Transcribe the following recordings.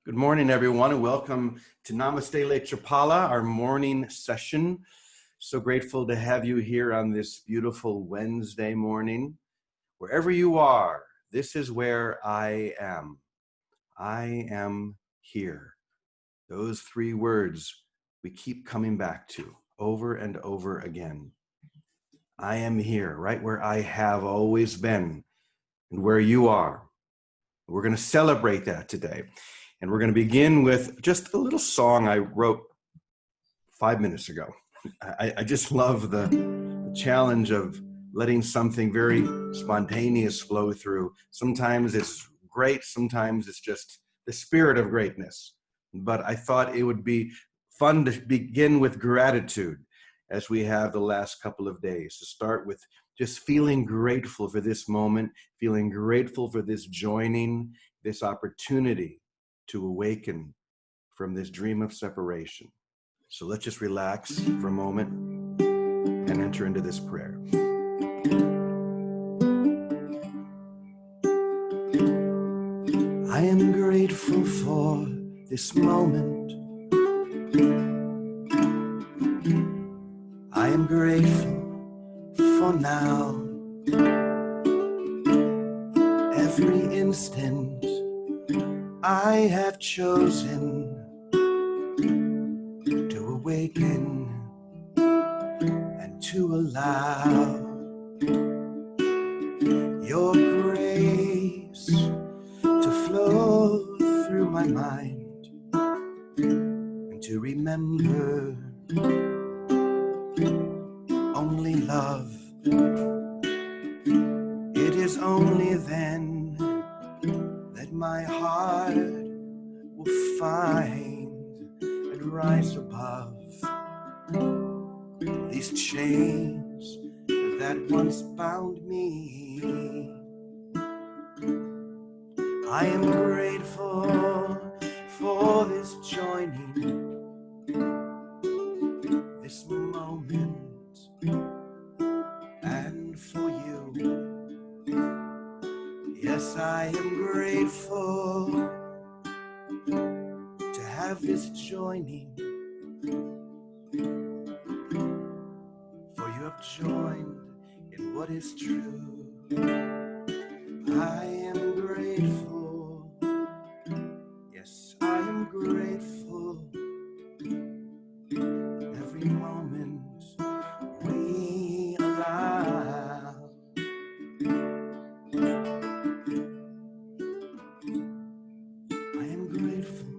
Good morning, everyone, and welcome to Namaste Chapala, our morning session. So grateful to have you here on this beautiful Wednesday morning. Wherever you are, this is where I am. I am here. Those three words we keep coming back to over and over again. I am here, right where I have always been and where you are. We're going to celebrate that today. And we're going to begin with just a little song I wrote 5 minutes ago. I just love the challenge of letting something very spontaneous flow through. Sometimes it's great, sometimes it's just the spirit of greatness. But I thought it would be fun to begin with gratitude as we have the last couple of days, to start with just feeling grateful for this moment, feeling grateful for this joining, this opportunity to awaken from this dream of separation. So let's just relax for a moment and enter into this prayer. I am grateful for this moment. I am grateful for now. Every instant I have chosen to awaken and to allow your grace to flow through my mind and to remember only love. It is only then that my heart will find and rise above these chains that once bound me. I am grateful for this joining, this moment, and for you. Yes, I am grateful to have this joining, for you have joined in what is true. I am grateful, yes, I am grateful. Every moment we allow I am grateful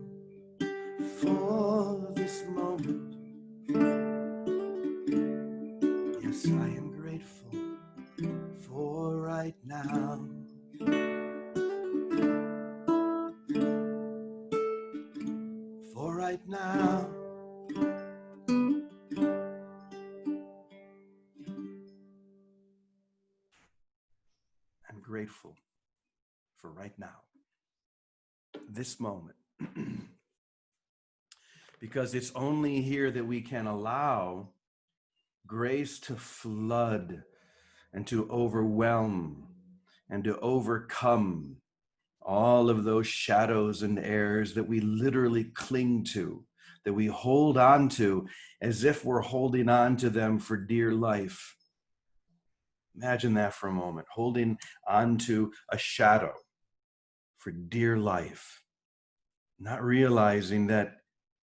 for this moment. Yes, I am grateful for right now. For right now. I'm grateful for right now. This moment. Because it's only here that we can allow grace to flood and to overwhelm and to overcome all of those shadows and airs that we literally cling to, that we hold on to as if we're holding on to them for dear life. Imagine that for a moment, holding on to a shadow for dear life, not realizing that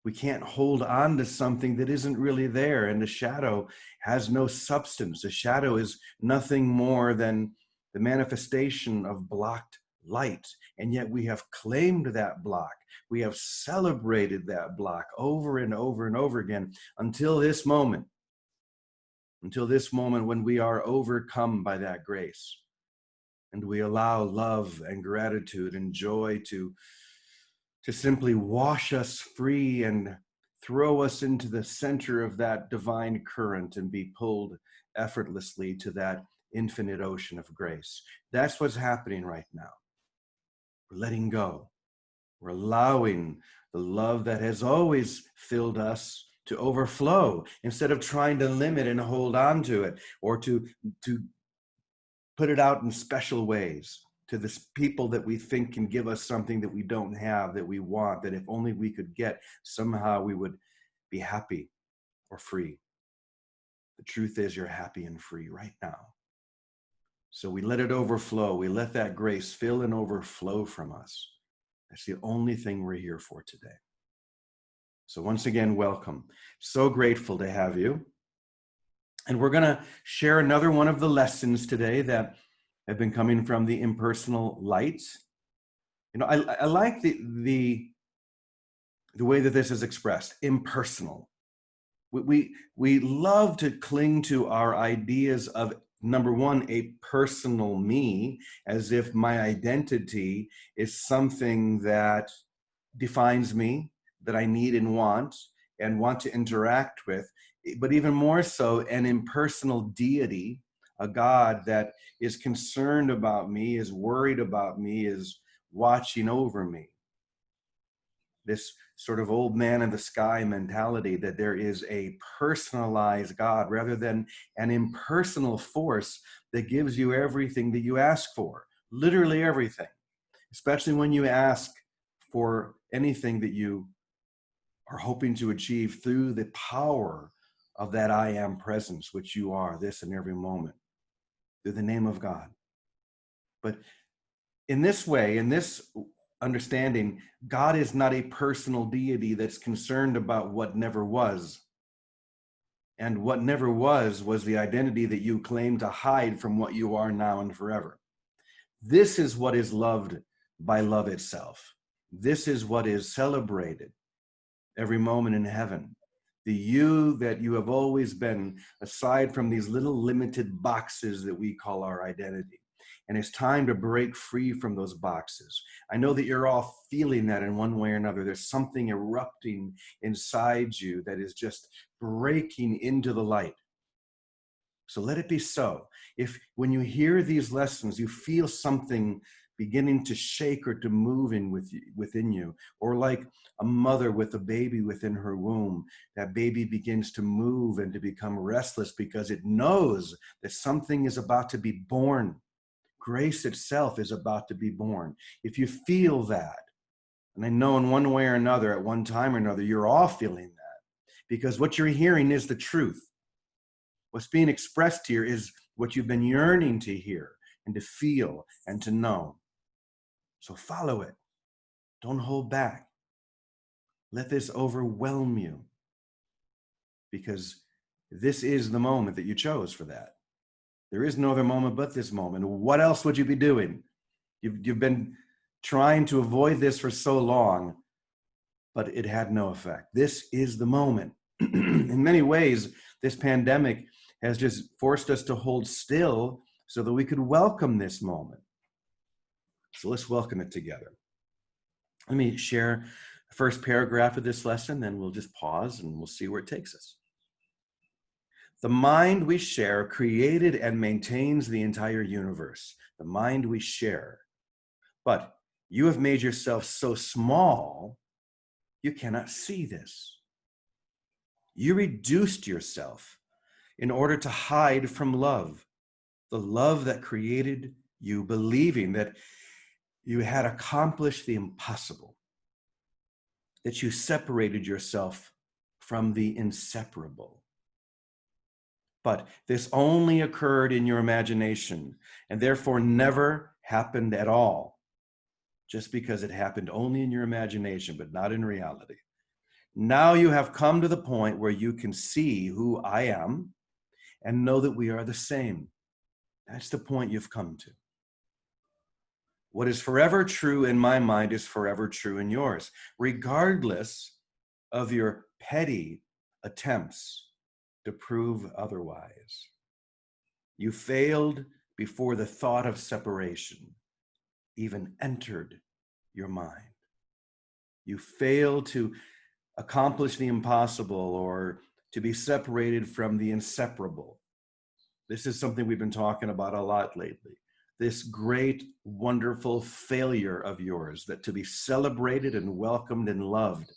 we can't hold on to something that isn't really there, and the shadow has no substance. The shadow is nothing more than the manifestation of blocked light, and yet we have claimed that block. We have celebrated that block over and over and over again until this moment when we are overcome by that grace, and we allow love and gratitude and joy to simply wash us free and throw us into the center of that divine current and be pulled effortlessly to that infinite ocean of grace. That's what's happening right now. We're letting go. We're allowing the love that has always filled us to overflow instead of trying to limit and hold on to it or to put it out in special ways, to the people that we think can give us something that we don't have, that we want, that if only we could get, somehow we would be happy or free. The truth is you're happy and free right now. So we let it overflow. We let that grace fill and overflow from us. That's the only thing we're here for today. So once again, welcome. So grateful to have you. And we're going to share another one of the lessons today that have been coming from the impersonal light. You know, I like the way that this is expressed, impersonal. We love to cling to our ideas of, number one, a personal me, as if my identity is something that defines me, that I need and want to interact with, but even more so, an impersonal deity, a God that is concerned about me, is worried about me, is watching over me. This sort of old man in the sky mentality that there is a personalized God rather than an impersonal force that gives you everything that you ask for, literally everything, especially when you ask for anything that you are hoping to achieve through the power of that I am presence, which you are this and every moment, through the name of God. But in this way, in this understanding, God is not a personal deity that's concerned about what never was. And what never was the identity that you claim to hide from what you are now and forever. This is what is loved by love itself. This is what is celebrated every moment in heaven. The you that you have always been, aside from these little limited boxes that we call our identity. And it's time to break free from those boxes. I know that you're all feeling that in one way or another. There's something erupting inside you that is just breaking into the light. So let it be so. If when you hear these lessons, you feel something beginning to shake or to move within you, or like a mother with a baby within her womb, that baby begins to move and to become restless because it knows that something is about to be born. Grace itself is about to be born. If you feel that, and I know in one way or another, at one time or another, you're all feeling that, because what you're hearing is the truth. What's being expressed here is what you've been yearning to hear and to feel and to know. So follow it. Don't hold back. Let this overwhelm you, because this is the moment that you chose for that. There is no other moment but this moment. What else would you be doing? You've been trying to avoid this for so long, but it had no effect. This is the moment. In many ways, this pandemic has just forced us to hold still so that we could welcome this moment. So let's welcome it together. Let me share the first paragraph of this lesson, then we'll just pause and we'll see where it takes us. The mind we share created and maintains the entire universe. The mind we share. But you have made yourself so small, you cannot see this. You reduced yourself in order to hide from love, the love that created you, believing that you had accomplished the impossible, that you separated yourself from the inseparable. But this only occurred in your imagination and therefore never happened at all, just because it happened only in your imagination, but not in reality. Now you have come to the point where you can see who I am and know that we are the same. That's the point you've come to. What is forever true in my mind is forever true in yours, regardless of your petty attempts to prove otherwise. You failed before the thought of separation even entered your mind. You failed to accomplish the impossible or to be separated from the inseparable. This is something we've been talking about a lot lately. This great, wonderful failure of yours, that to be celebrated and welcomed and loved,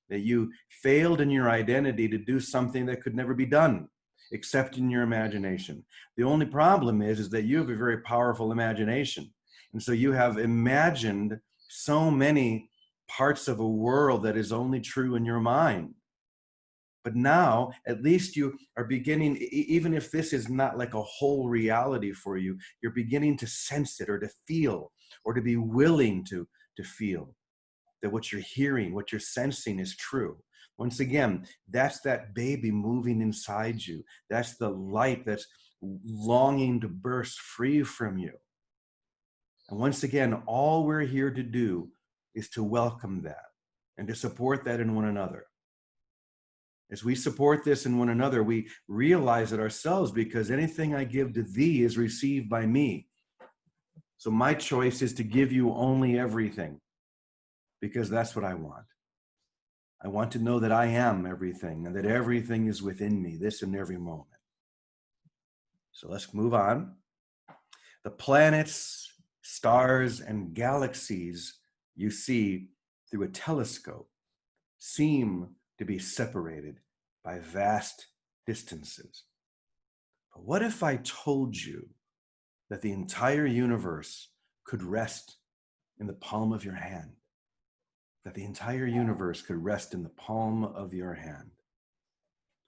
that you failed in your identity to do something that could never be done, except in your imagination. The only problem is that you have a very powerful imagination. And so you have imagined so many parts of a world that is only true in your mind. But now, at least you are beginning, even if this is not like a whole reality for you, you're beginning to sense it or to feel or to be willing to feel that what you're hearing, what you're sensing is true. Once again, that's that baby moving inside you. That's the light that's longing to burst free from you. And once again, all we're here to do is to welcome that and to support that in one another. As we support this in one another, we realize it ourselves, because anything I give to thee is received by me. So my choice is to give you only everything, because that's what I want. I want to know that I am everything and that everything is within me, this and every moment. So let's move on. The planets, stars, and galaxies you see through a telescope seem to be separated by vast distances. But what if I told you that the entire universe could rest in the palm of your hand? That the entire universe could rest in the palm of your hand.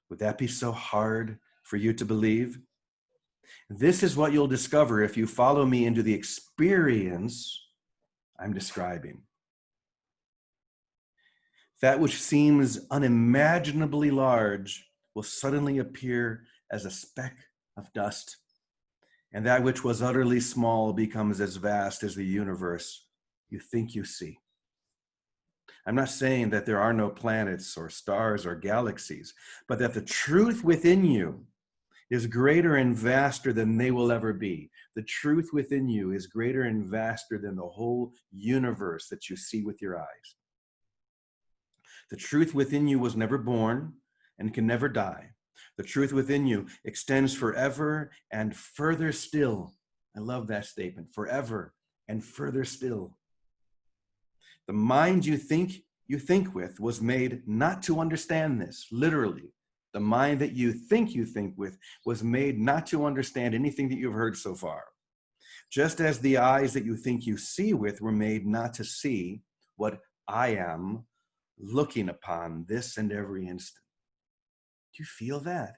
Would that be so hard for you to believe? This is what you'll discover if you follow me into the experience I'm describing. That which seems unimaginably large will suddenly appear as a speck of dust, and that which was utterly small becomes as vast as the universe you think you see. I'm not saying that there are no planets or stars or galaxies, but that the truth within you is greater and vaster than they will ever be. The truth within you is greater and vaster than the whole universe that you see with your eyes. The truth within you was never born and can never die. The truth within you extends forever and further still. I love that statement, forever and further still. The mind you think with was made not to understand this, literally. The mind that you think with was made not to understand anything that you've heard so far. Just as the eyes that you think you see with were made not to see what I am looking upon this and every instant. Do you feel that?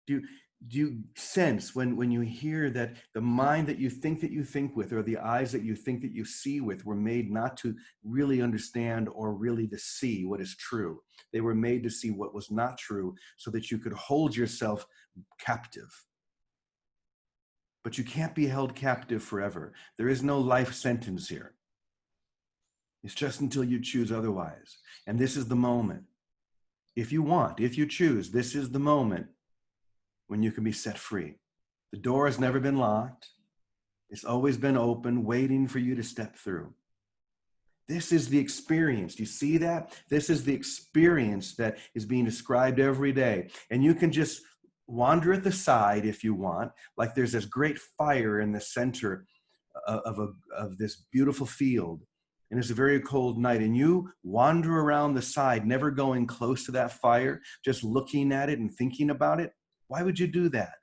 Do you sense when you hear that the mind that you think with, or the eyes that you think that you see with, were made not to really understand or really to see what is true? They were made to see what was not true so that you could hold yourself captive. But you can't be held captive forever. There is no life sentence here. It's just until you choose otherwise. And this is the moment. If you choose, this is the moment when you can be set free. The door has never been locked. It's always been open, waiting for you to step through. This is the experience. Do you see that? This is the experience that is being described every day. And you can just wander at the side if you want, like there's this great fire in the center of this beautiful field. And it's a very cold night, and you wander around the side, never going close to that fire, just looking at it and thinking about it. Why would you do that?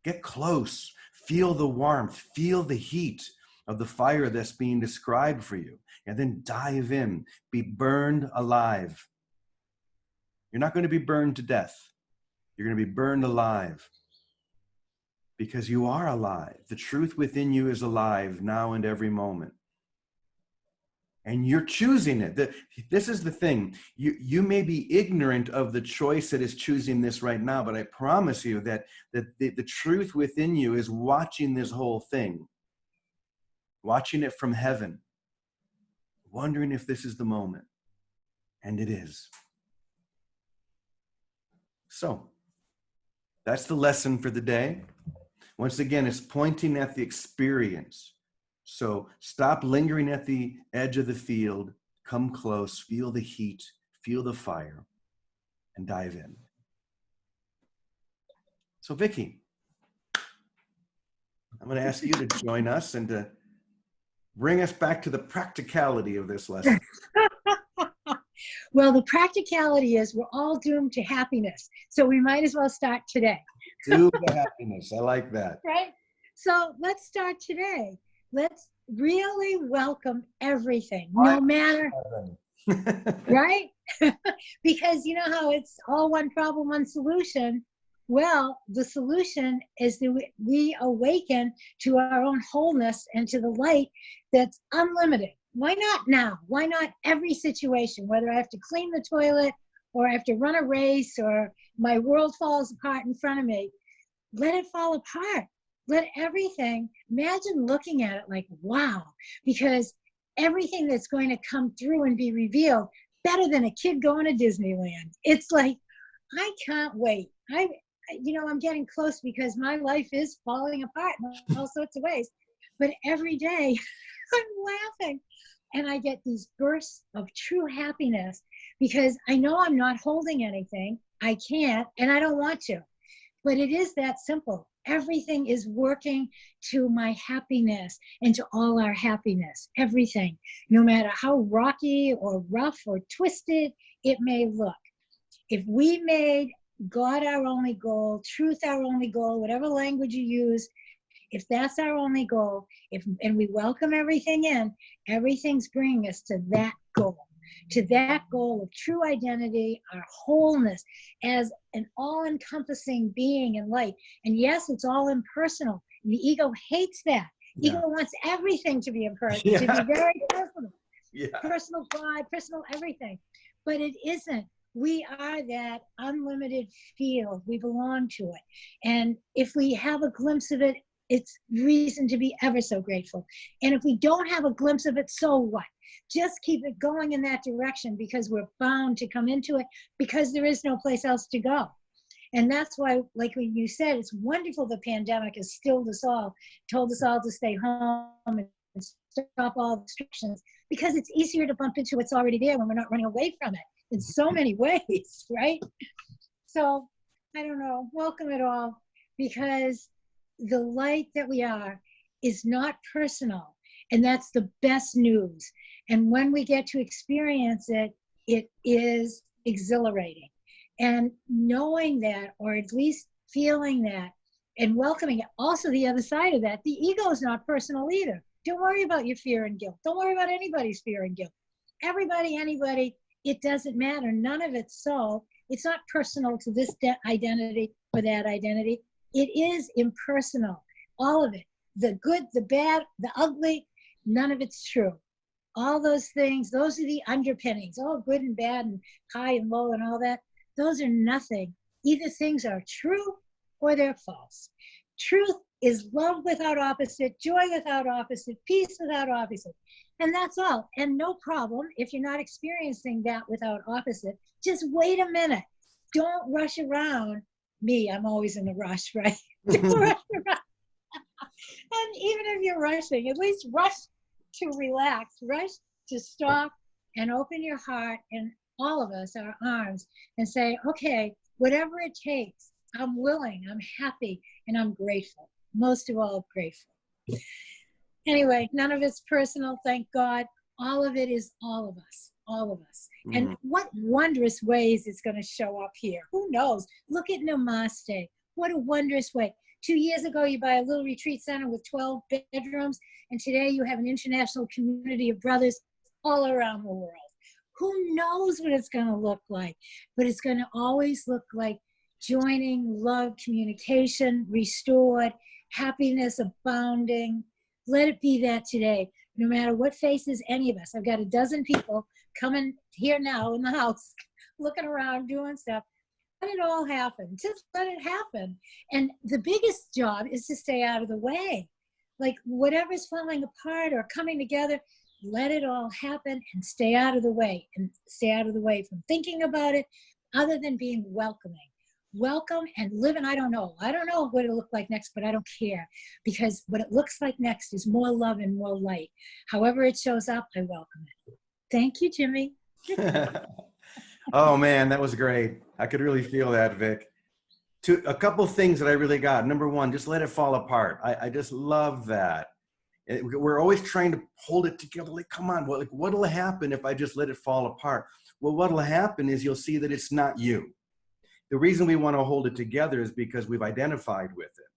Get close, feel the warmth, feel the heat of the fire that's being described for you, and then dive in, be burned alive. You're not going to be burned to death. You're going to be burned alive, because you are alive. The truth within you is alive now and every moment. And you're choosing it. This is the thing. You may be ignorant of the choice that is choosing this right now, but I promise you that the truth within you is watching this whole thing, watching it from heaven, wondering if this is the moment. And it is. So that's the lesson for the day. Once again, it's pointing at the experience. So stop lingering at the edge of the field, come close, feel the heat, feel the fire, and dive in. So Vicki, I'm going to ask you to join us and to bring us back to the practicality of this lesson. Well, the practicality is we're all doomed to happiness. So we might as well start today. Doomed to happiness. I like that. Right? So let's start today. Let's really welcome everything, I no matter, haven't. right? Because you know how it's all one problem, one solution. Well, the solution is that we awaken to our own wholeness and to the light that's unlimited. Why not now? Why not every situation, whether I have to clean the toilet or I have to run a race or my world falls apart in front of me? Let it fall apart. Let everything, imagine looking at it like, wow, because everything that's going to come through and be revealed, better than a kid going to Disneyland. It's like, I can't wait. I'm getting close because my life is falling apart in all sorts of ways. But every day I'm laughing and I get these bursts of true happiness because I know I'm not holding anything. I can't, and I don't want to. But it is that simple. Everything is working to my happiness and to all our happiness. Everything, no matter how rocky or rough or twisted it may look. If we made God our only goal, truth our only goal, whatever language you use, if that's our only goal, and we welcome everything in, everything's bringing us to that goal of true identity, our wholeness as an all-encompassing being in light. And yes, it's all impersonal. The ego hates that. Yeah. Ego wants everything to be impersonal, to be very personal. Yeah. Personal pride, personal everything. But it isn't. We are that unlimited field. We belong to it. And if we have a glimpse of it, it's reason to be ever so grateful. And if we don't have a glimpse of it, so what? Just keep it going in that direction because we're bound to come into it because there is no place else to go. And that's why, like when you said, it's wonderful the pandemic has stilled us all, told us all to stay home and stop all restrictions because it's easier to bump into what's already there when we're not running away from it in so many ways, right? So, I don't know, welcome it all because the light that we are is not personal. And that's the best news. And when we get to experience it, it is exhilarating. And knowing that, or at least feeling that, and welcoming it. Also, the other side of that, the ego is not personal either. Don't worry about your fear and guilt. Don't worry about anybody's fear and guilt. Everybody, anybody, it doesn't matter. None of it's so. It's not personal to this identity or that identity. It is impersonal. All of it. The good, the bad, the ugly, none of it's true. All those things, those are the underpinnings. Oh, good and bad and high and low and all that. Those are nothing. Either things are true or they're false. Truth is love without opposite, joy without opposite, peace without opposite. And that's all. And no problem if you're not experiencing that without opposite. Just wait a minute. Don't rush around. Me, I'm always in a rush, right? Don't rush around. And even if you're rushing, at least rush to relax, rush to stop and open your heart and all of us, our arms, and say, okay, whatever it takes, I'm willing, I'm happy, and I'm grateful. Most of all, grateful. Anyway, none of it's personal, thank God. All of it is all of us, all of us. And what wondrous ways it's going to show up here. Who knows? Look at Namaste. What a wondrous way. 2 years ago, you buy a little retreat center with 12 bedrooms, and today you have an international community of brothers all around the world. Who knows what it's going to look like? But it's going to always look like joining, love, communication, restored, happiness abounding. Let it be that today, no matter what faces any of us. I've got a dozen people coming here now in the house, looking around, doing stuff. Let it all happen. Just let it happen. And the biggest job is to stay out of the way. Like whatever's falling apart or coming together, let it all happen and stay out of the way. And stay out of the way from thinking about it other than being welcoming. Welcome and live, and I don't know what it'll look like next, but I don't care because what it looks like next is more love and more light. However it shows up, I welcome it. Thank you, Jimmy. Oh man, that was great. I could really feel that, Vic. A couple of things that I really got. Number one, just let it fall apart. I just love that. We're always trying to hold it together. Like, come on, what'll happen if I just let it fall apart? Well, what'll happen is you'll see that it's not you. The reason we want to hold it together is because we've identified with it.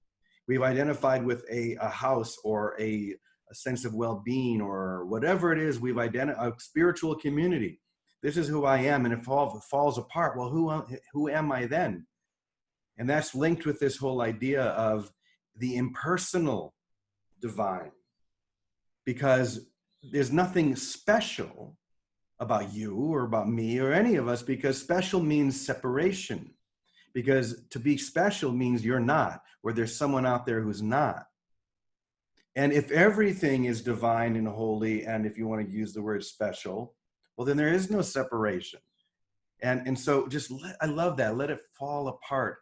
We've identified with a house or a sense of well-being or whatever it is. We've identified a spiritual community. This is who I am. And if all falls apart, well, who am I then? And that's linked with this whole idea of the impersonal divine, because there's nothing special about you or about me or any of us, because special means separation. Because to be special means you're not, or there's someone out there who's not. And if everything is divine and holy, and if you want to use the word special, well, then there is no separation. And so I love that. Let it fall apart.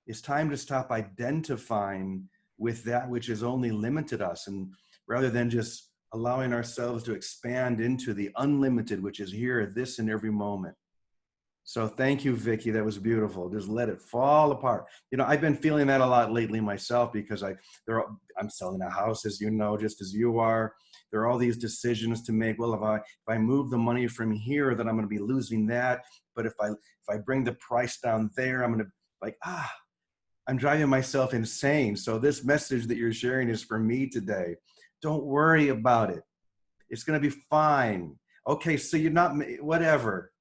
It's time to stop identifying with that which has only limited us, and rather than just allowing ourselves to expand into the unlimited, which is here, this, and every moment. So thank you, Vicki. That was beautiful. Just let it fall apart. You know, I've been feeling that a lot lately myself, because I'm selling a house, as you know, just as you are. There are all these decisions to make. Well, if I move the money from here, then I'm going to be losing that. But if I bring the price down there, I'm going to I'm driving myself insane. So this message that you're sharing is for me today. Don't worry about it. It's going to be fine. Okay, so you're not, whatever.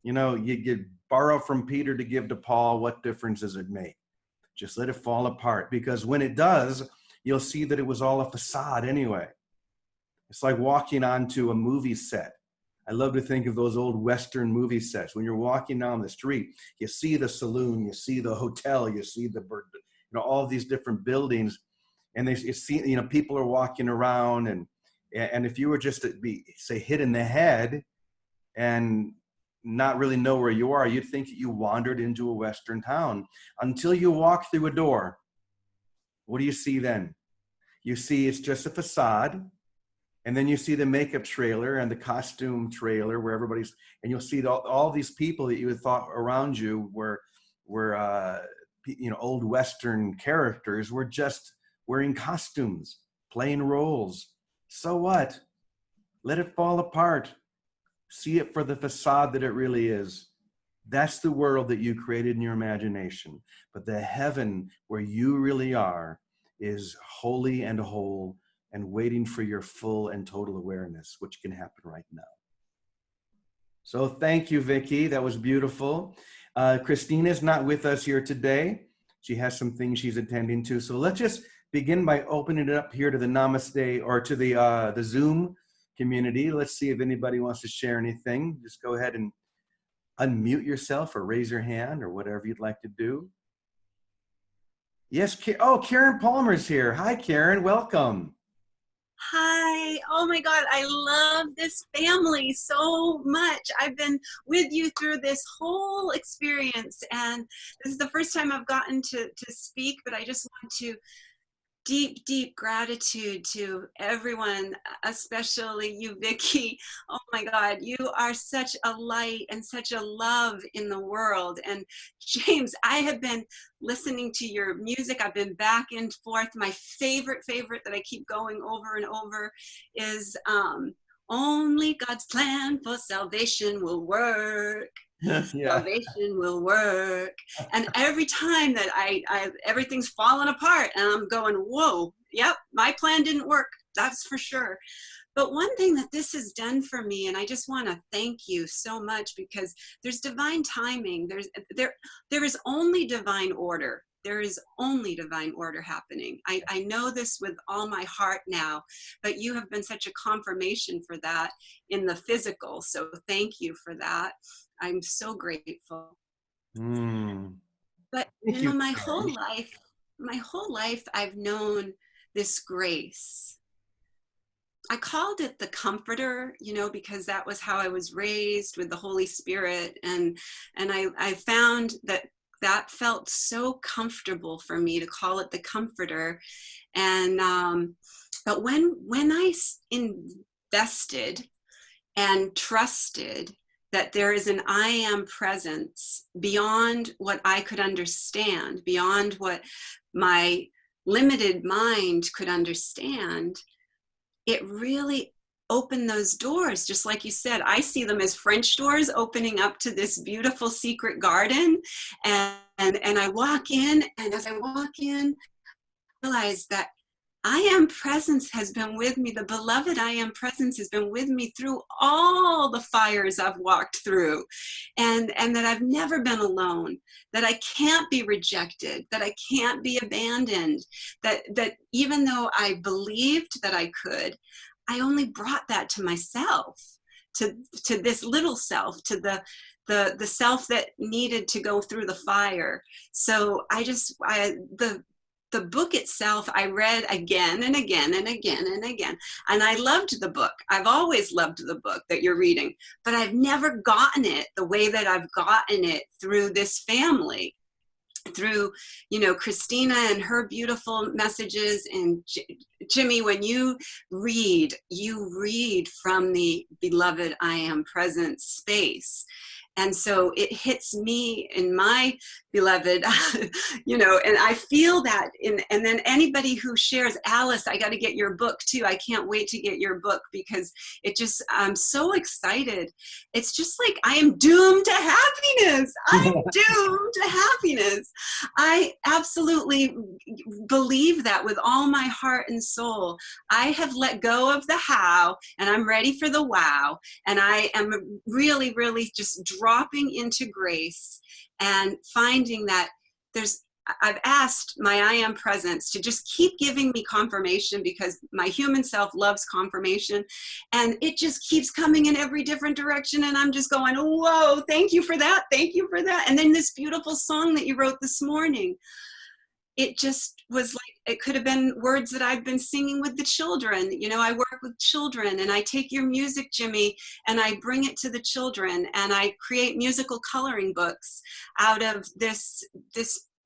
You know, you borrow from Peter to give to Paul. What difference does it make? Just let it fall apart, because when it does, you'll see that it was all a facade anyway. It's like walking onto a movie set. I love to think of those old Western movie sets. When you're walking down the street, you see the saloon, you see the hotel, you see all these different buildings, and people are walking around, and if you were just to be, say, hit in the head and not really know where you are, you'd think that you wandered into a Western town until you walk through a door. What do you see then? You see it's just a facade. And then you see the makeup trailer and the costume trailer where and you'll see all these people that you had thought around you were old Western characters, were just wearing costumes, playing roles. So what? Let it fall apart. See it for the facade that it really is. That's the world that you created in your imagination. But the heaven where you really are is holy and whole, and waiting for your full and total awareness, which can happen right now. So thank you, Vicki. That was beautiful. Christina's not with us here today. She has some things she's attending to. So let's just begin by opening it up here to the Namaste, or to the Zoom community. Let's see if anybody wants to share anything. Just go ahead and unmute yourself or raise your hand or whatever you'd like to do. Yes, Karen Palmer's here. Hi, Karen, welcome. Hi. Oh my God, I love this family so much. I've been with you through this whole experience, and this is the first time I've gotten to speak, but I just want to deep gratitude to everyone, especially you, Vicki. Oh my God, you are such a light and such a love in the world. And James, I have been listening to your music. I've been back and forth. My favorite that I keep going over and over is only God's plan for salvation will work. Yeah. Salvation will work. And every time that everything's falling apart, and I'm going, whoa, yep, my plan didn't work, that's for sure. But one thing that this has done for me, and I just want to thank you so much, because there's divine timing. There is only divine order. There is only divine order happening. I know this with all my heart now, but you have been such a confirmation for that in the physical. So thank you for that. I'm so grateful. But you know, my whole life, I've known this grace. I called it the Comforter, you know, because that was how I was raised, with the Holy Spirit, and I found that felt so comfortable for me to call it the Comforter. And but when I invested and trusted that there is an I am presence beyond what I could understand, beyond what my limited mind could understand, it really opened those doors. Just like you said, I see them as French doors opening up to this beautiful secret garden. And I walk in, and as I walk in, realize that I am presence has been with me. The beloved I am presence has been with me through all the fires I've walked through, and that I've never been alone, that I can't be rejected, that I can't be abandoned, that even though I believed that I could, I only brought that to myself, to this little self, to the self that needed to go through the fire. So the book itself, I read again and again and again and again. And I loved the book. I've always loved the book that you're reading, but I've never gotten it the way that I've gotten it through this family, through, Christina and her beautiful messages, and Jimmy, when you read from the beloved I am present space. And so it hits me in my beloved, and I feel that and then anybody who shares, Alice, I got to get your book too. I can't wait to get your book, because I'm so excited. It's just like, I am doomed to happiness. I'm doomed to happiness. I absolutely believe that with all my heart and soul. I have let go of the how, and I'm ready for the wow. And I am really, really just dropping into grace and finding that I've asked my I am presence to just keep giving me confirmation, because my human self loves confirmation, and it just keeps coming in every different direction. And I'm just going, whoa, thank you for that. Thank you for that. And then this beautiful song that you wrote this morning, it just was like, it could have been words that I've been singing with the children. I work with children, and I take your music, Jimmy, and I bring it to the children, and I create musical coloring books out of this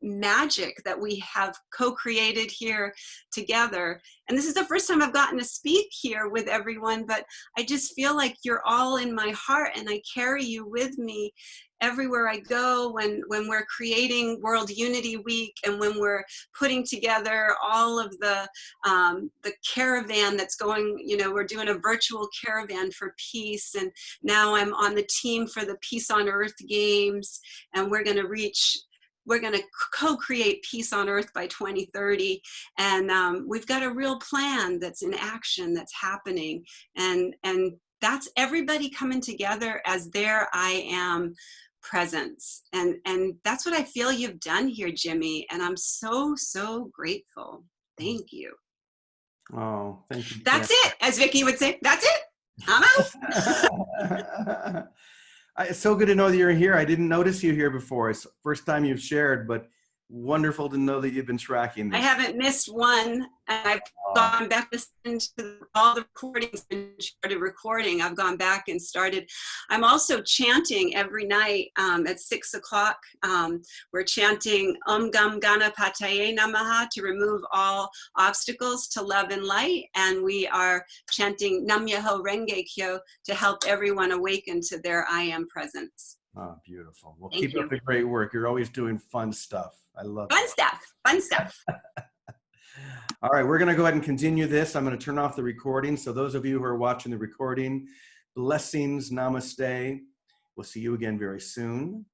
magic that we have co-created here together. And this is the first time I've gotten to speak here with everyone, but I just feel like you're all in my heart, and I carry you with me everywhere I go when we're creating World Unity Week, and when we're putting together all of the caravan that's going, we're doing a virtual caravan for peace. And now I'm on the team for the Peace on Earth Games, and we're going to co-create peace on earth by 2030. And we've got a real plan that's in action, that's happening. And that's everybody coming together as their I am presence. And that's what I feel you've done here, Jimmy. And I'm so, so grateful. Thank you. Oh, thank you. That's it. As Vicky would say, that's it. I'm out. It's so good to know that you're here. I didn't notice you here before. It's the first time you've shared, but wonderful to know that you've been tracking this. I haven't missed one. And I've gone back to listen to all the recordings and started recording. I've gone back and started. I'm also chanting every night at 6 o'clock. We're chanting Om Gam Ganapataye Namaha to remove all obstacles to love and light. And we are chanting Nam Myoho Renge Kyo to help everyone awaken to their I am presence. Oh, beautiful. Well, Thank keep you. up the great work. You're always doing fun stuff. I love it. Fun stuff. All right, we're going to go ahead and continue this. I'm going to turn off the recording. So those of you who are watching the recording, blessings, namaste. We'll see you again very soon.